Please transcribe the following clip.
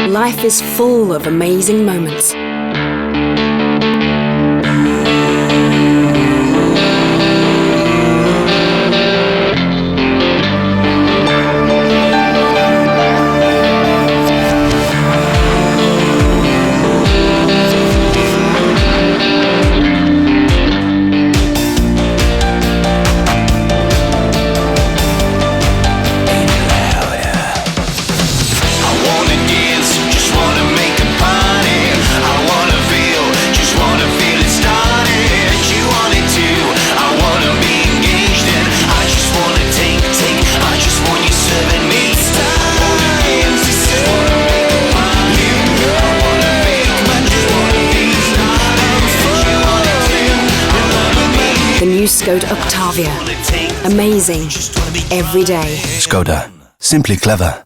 Life is full of amazing moments. The new Skoda Octavia. Amazing every day. Skoda. Simply clever.